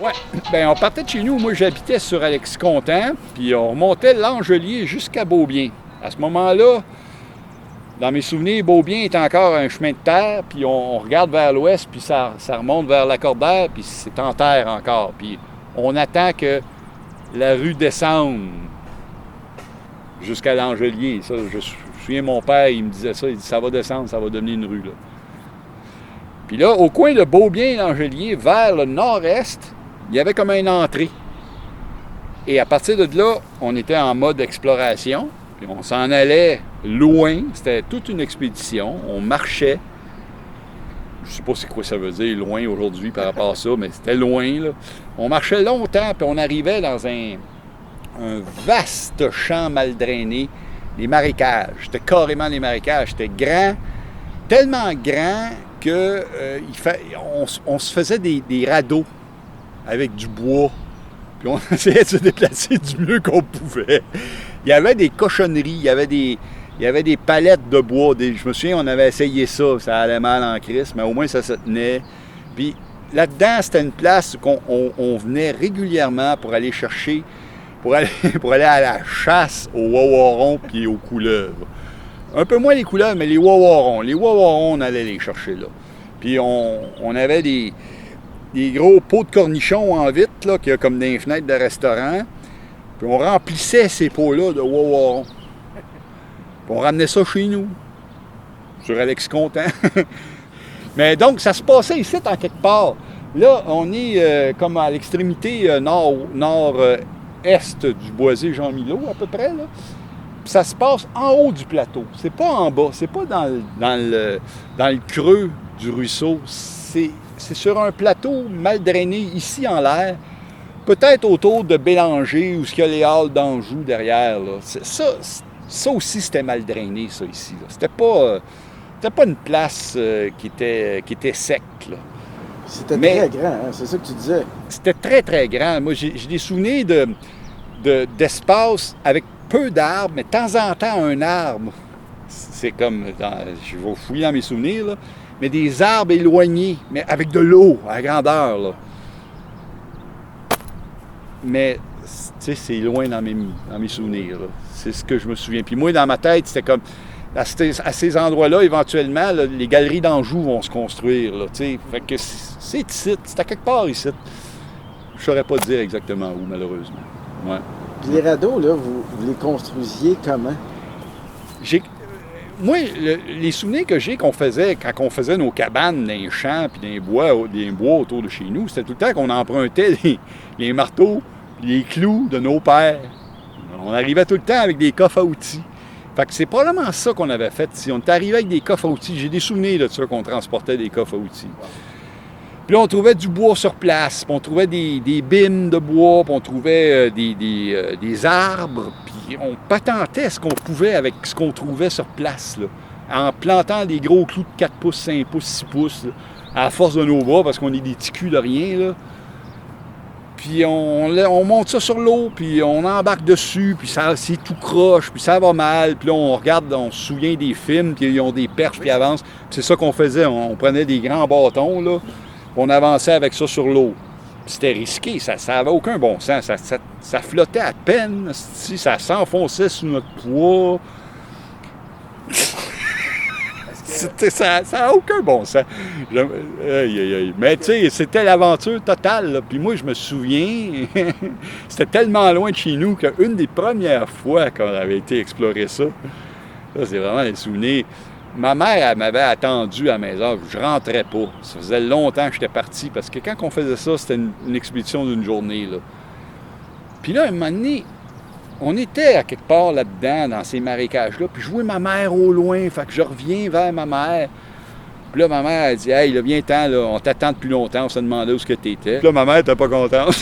Ouais, bien, on partait de chez nous. Moi, j'habitais sur Alexis-Contant, puis on remontait l'Angelier jusqu'à Beaubien. À ce moment-là, dans mes souvenirs, Beaubien est encore un chemin de terre, puis on regarde vers l'ouest, puis ça remonte vers Lacordaire, puis c'est en terre encore. Puis on attend que la rue descende jusqu'à l'Angelier. Ça, je me souviens, mon père, il me disait ça, il dit ça va descendre, ça va devenir une rue, là. Puis là, au coin de Beaubien et l'Angelier, vers le nord-est, il y avait comme une entrée. Et à partir de là, on était en mode exploration. Puis on s'en allait loin. C'était toute une expédition. On marchait. Je ne sais pas c'est quoi ça veut dire, loin aujourd'hui par rapport à ça, mais c'était loin, là. On marchait longtemps, puis on arrivait dans un vaste champ mal drainé. Les marécages. C'était carrément les marécages. C'était grand, tellement grand que on se faisait des radeaux avec du bois. Puis on essayait de se déplacer du mieux qu'on pouvait. Il y avait des cochonneries, il y avait des palettes de bois. Je me souviens, on avait essayé ça, ça allait mal en crise, mais au moins ça se tenait. Puis là-dedans, c'était une place qu'on venait régulièrement pour aller chercher, pour aller à la chasse aux wawarons puis aux couleuvres. Un peu moins les couleuvres, mais les wawarons. Les wawarons, on allait les chercher là. Puis on avait des gros pots de cornichons en vitre, là, qu'il y a comme dans les fenêtres de restaurant. Puis on remplissait ces pots-là de wawarons. Puis on ramenait ça chez nous, sur Alexis-Contant. Mais donc, ça se passait ici, en quelque part. Là, on est comme à l'extrémité nord-est du boisé Jean-Milot, à peu près, là. Puis ça se passe en haut du plateau. C'est pas en bas, c'est pas dans le creux du ruisseau. C'est sur un plateau mal drainé, ici en l'air, peut-être autour de Bélanger, où il y a les halles d'Anjou derrière. Là. Ça aussi, c'était mal drainé, ça, ici. Là. C'était pas une place qui était sec. Là. C'était très grand, hein? C'est ça que tu disais. C'était très, très grand. Moi, j'ai des souvenirs d'espace avec peu d'arbres, mais de temps en temps, un arbre. C'est comme, je vais fouiller dans mes souvenirs, là, mais des arbres éloignés, mais avec de l'eau à grandeur. Là. Mais, tu sais, c'est loin dans mes souvenirs. Là. C'est ce que je me souviens. Puis moi, dans ma tête, c'était comme, à ces endroits-là, éventuellement, là, les galeries d'Anjou vont se construire. Là, fait que c'est ici, c'est à quelque part ici. Je ne saurais pas dire exactement où, malheureusement. Ouais. Puis les radeaux, là, vous les construisiez comment? Moi, les souvenirs que j'ai qu'on faisait quand on faisait nos cabanes dans les champs puis dans les bois autour de chez nous, c'était tout le temps qu'on empruntait les marteaux, les clous de nos pères. On arrivait tout le temps avec des coffres à outils. Fait que c'est probablement ça qu'on avait fait ici. On était arrivé avec des coffres à outils. J'ai des souvenirs de ça, qu'on transportait des coffres à outils. Puis là, on trouvait du bois sur place, puis on trouvait des bimes de bois, puis on trouvait des arbres, puis on patentait ce qu'on pouvait avec ce qu'on trouvait sur place, là, en plantant des gros clous de 4 pouces, 5 pouces, 6 pouces, là, à la force de nos bras, parce qu'on est des petits culs de rien, là. Puis on monte ça sur l'eau, puis on embarque dessus, puis c'est tout croche, puis ça va mal. Puis là, on regarde, on se souvient des films, puis ils ont des perches, puis ils avancent. Puis c'est ça qu'on faisait, on prenait des grands bâtons, là, on avançait avec ça sur l'eau. C'était risqué, ça n'avait aucun bon sens. Ça flottait à peine, ça s'enfonçait sous notre poids. Ça n'a aucun bon sens. Mais tu sais, c'était l'aventure totale. Là. Puis moi, je me souviens, c'était tellement loin de chez nous qu'une des premières fois qu'on avait été explorer ça, c'est vraiment des souvenirs. Ma mère, elle m'avait attendu à la maison, je rentrais pas. Ça faisait longtemps que j'étais parti, parce que quand on faisait ça, c'était une expédition d'une journée. Là. Puis là, un moment donné, on était à quelque part là-dedans, dans ces marécages-là, puis je vois ma mère au loin, fait que je reviens vers ma mère. Puis là, ma mère, elle dit « Hey, là, viens-t'en, là, on t'attend depuis longtemps, on s'est demandé où est-ce que t'étais. » Puis là, ma mère était pas contente.